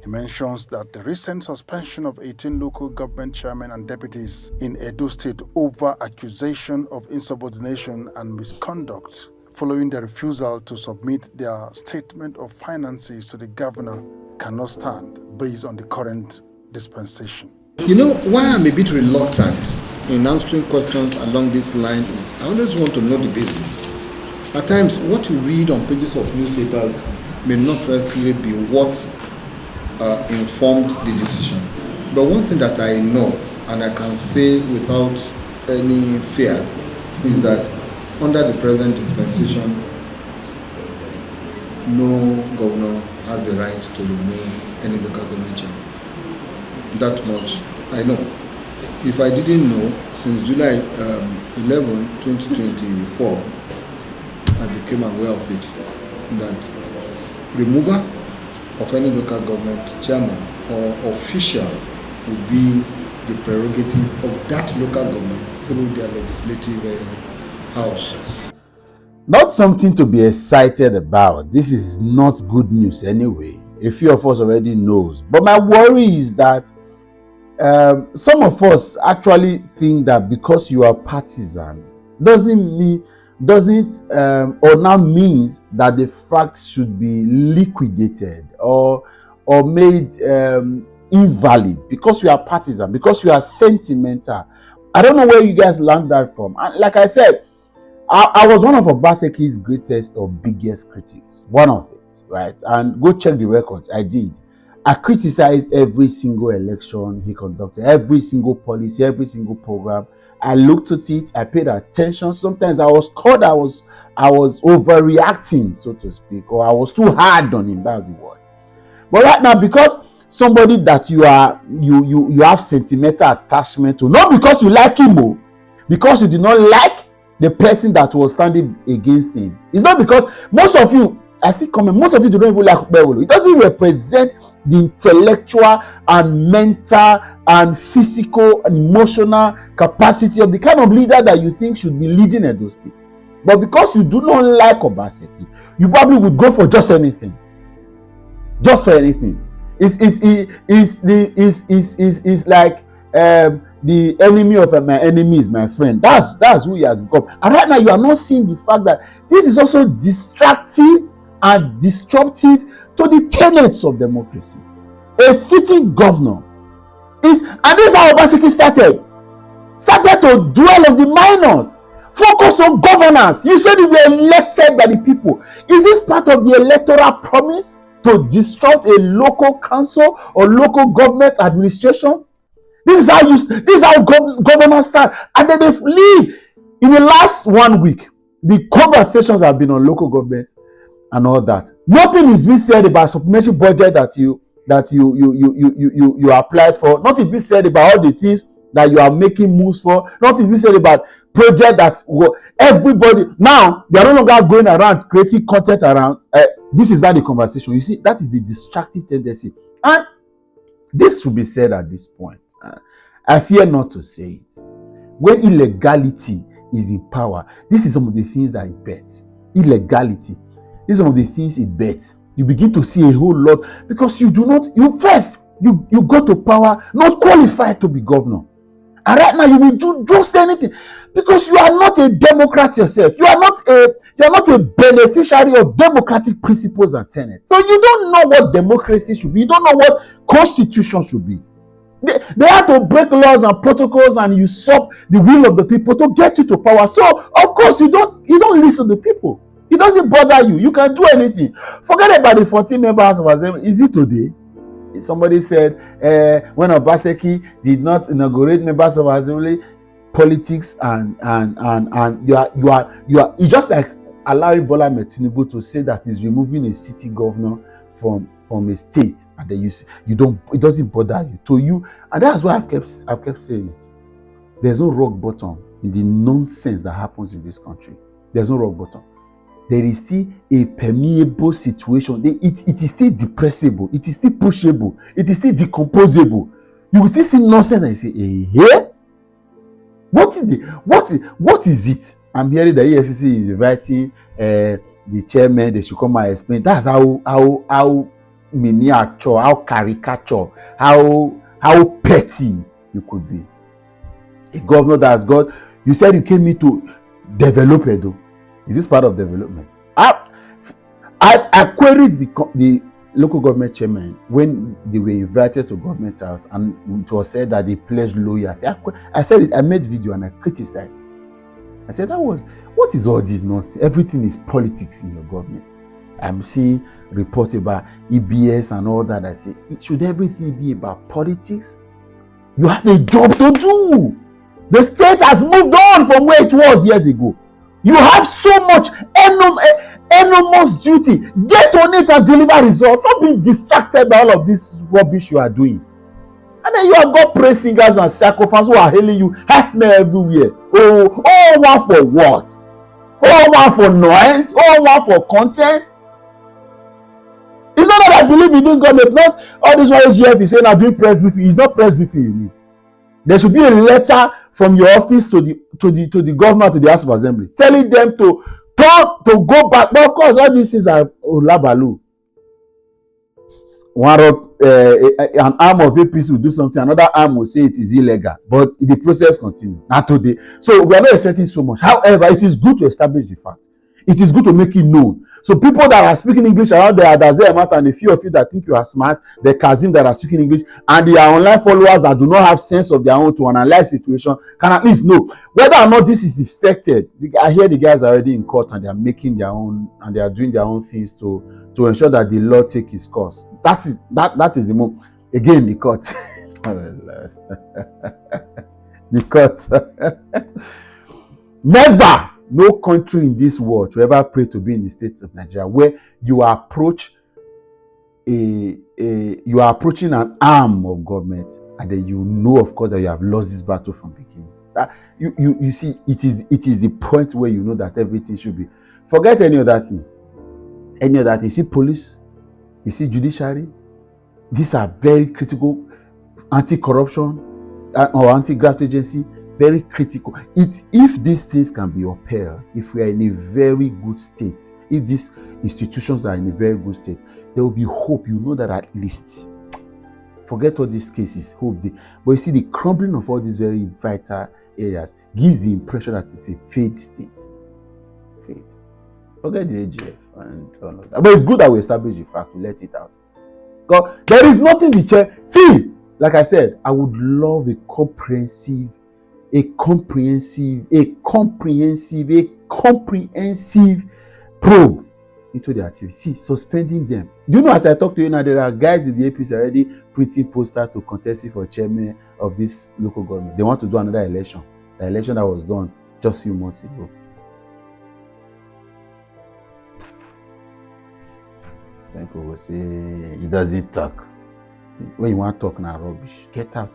He mentions that the recent suspension of 18 local government chairmen and deputies in Edo State over accusation of insubordination and misconduct following their refusal to submit their statement of finances to the governor cannot stand based on the current dispensation. You know, why I'm a bit reluctant in answering questions along this line is I always want to know the basis. At times, what you read on pages of newspapers may not necessarily be what informed the decision. But one thing that I know, and I can say without any fear, is that under the present dispensation, no governor has the right to remove any local government chairman. That much I know. If I didn't know, since July 11, 2024, I became aware of it, that removal of any local government chairman or official would be the prerogative of that local government through their legislative house. Not something to be excited about. This is not good news anyway. A few of us already knows. But my worry is that some of us actually think that because you are partisan doesn't or now means that the facts should be liquidated or made invalid because you are partisan, because you are sentimental. I don't know where you guys learned that from. And like I said, I was one of Obaseki's greatest or biggest critics, one of it, right? And go check the records. I did. I criticized every single election he conducted, every single policy, every single program. I looked at it, I paid attention. Sometimes I was called I was overreacting, so to speak, or I was too hard on him. That's the word. But right now, because somebody that you have sentimental attachment to, not because you like him, because you do not like the person that was standing against him. It's not because most of you, I see comment, most of you don't even like Okpebholo. It doesn't represent the intellectual and mental and physical and emotional capacity of the kind of leader that you think should be leading Edo State. But because you do not like Obaseki, you probably would go for just anything. Just for anything. It's like the enemy of my enemy is my friend. That's who he has become. And right now you are not seeing the fact that this is also distracting and disruptive to the tenets of democracy. A sitting governor and this is how Obaseki started to dwell on the minors, focus on governance. You said you were elected by the people. Is this part of the electoral promise to disrupt a local council or local government administration? This is how governors start, and then they leave. In the last 1 week, the conversations have been on local government and all that. Nothing is being said about supplementary budget that you applied for. Nothing is being said about all the things that you are making moves for. Nothing is being said about project that everybody now they are no longer going around creating content around. This is not the conversation. You see, that is the distractive tendency, and this should be said at this point. I fear not to say it. When illegality is in power, this is some of the things that it bets. Illegality. These are some of the things it bets. You begin to see a whole lot because you go to power not qualified to be governor. And right now you will do just anything because you are not a Democrat yourself. You are not a beneficiary of democratic principles and tenets. So you don't know what democracy should be. You don't know what constitution should be. They have to break laws and protocols and usurp the will of the people to get you to power. So of course you don't listen to people. It doesn't bother you. You can do anything. Forget about the 14 members of Assembly. Is it today? Somebody said when Obaseki did not inaugurate members of Assembly, politics and you are just like allowing Bola Ahmed Tinubu to say that he's removing a city governor from a state, and then it doesn't bother you. To you, and that's why I've kept saying it. There's no rock bottom in the nonsense that happens in this country. There's no rock bottom. There is still a permeable situation. It is still depressible. It is still pushable. It is still decomposable. You will still see nonsense and you say, hey, what is it? I'm hearing that EFCC is inviting the chairman. They should come and explain. That's how miniature, how caricature, how petty you could be. A governor that has got, you said you came in to develop Edo. Is this part of development? I queried the local government chairman when they were invited to government house, and it was said that they pledged loyalty. I said it, I made video and I criticized. I said, what is all this nonsense? Everything is politics in your government. I'm seeing reports about EBS and all that. I say, should everything be about politics? You have a job to do. The state has moved on from where it was years ago. You have so much enormous duty. Get on it and deliver results. Don't be distracted by all of this rubbish you are doing. And then you have got praise singers and sacrifices who are hailing you, help me everywhere. Oh, all one for what? All one for noise? All one for content? It's not that I believe in this government. Not all this one GF is saying I'm doing press briefing. It's not press briefing you need. There should be a letter from your office to the governor, to the House of Assembly, telling them to go back. But of course, all these things are olabalu. An arm of APC will do something, another arm will say it is illegal, but the process continues. Not today. So we are not expecting so much. However, it is good to establish the fact. It is good to make it known. So people that are speaking English around there, Adaze and a few of you that think you are smart, the Kazim that are speaking English, and their online followers that do not have sense of their own to analyze situation, can at least know whether or not this is affected. I hear the guys are already in court and they are making their own, and they are doing their own things to ensure that the law take its course. That is the moment. Again, the court. The court. Never. No country in this world to ever pray to be in the state of Nigeria where you approach you are approaching an arm of government, and then you know, of course, that you have lost this battle from the beginning. You see, it is the point where you know that everything should be. Forget any other thing. Any other thing. You see police, you see judiciary. These are very critical. Anti-corruption or anti-graft agency. Very critical. If these things can be upheld, if we are in a very good state, if these institutions are in a very good state, there will be hope. You know that at least. Forget all these cases, hope. But you see, the crumbling of all these very vital areas gives the impression that it's a failed state. Failed. Forget the AGF and all of that. But it's good that we establish the fact to let it out. God, there is nothing the chair. See, like I said, I would love a comprehensive probe into their activity. See, suspending them. Do you know, as I talk to you now, there are guys in the APC already printing posters to contest for chairman of this local government. They want to do another election. The election that was done just a few months ago. Some people will say, he doesn't talk. When you want to talk now, rubbish. Get out.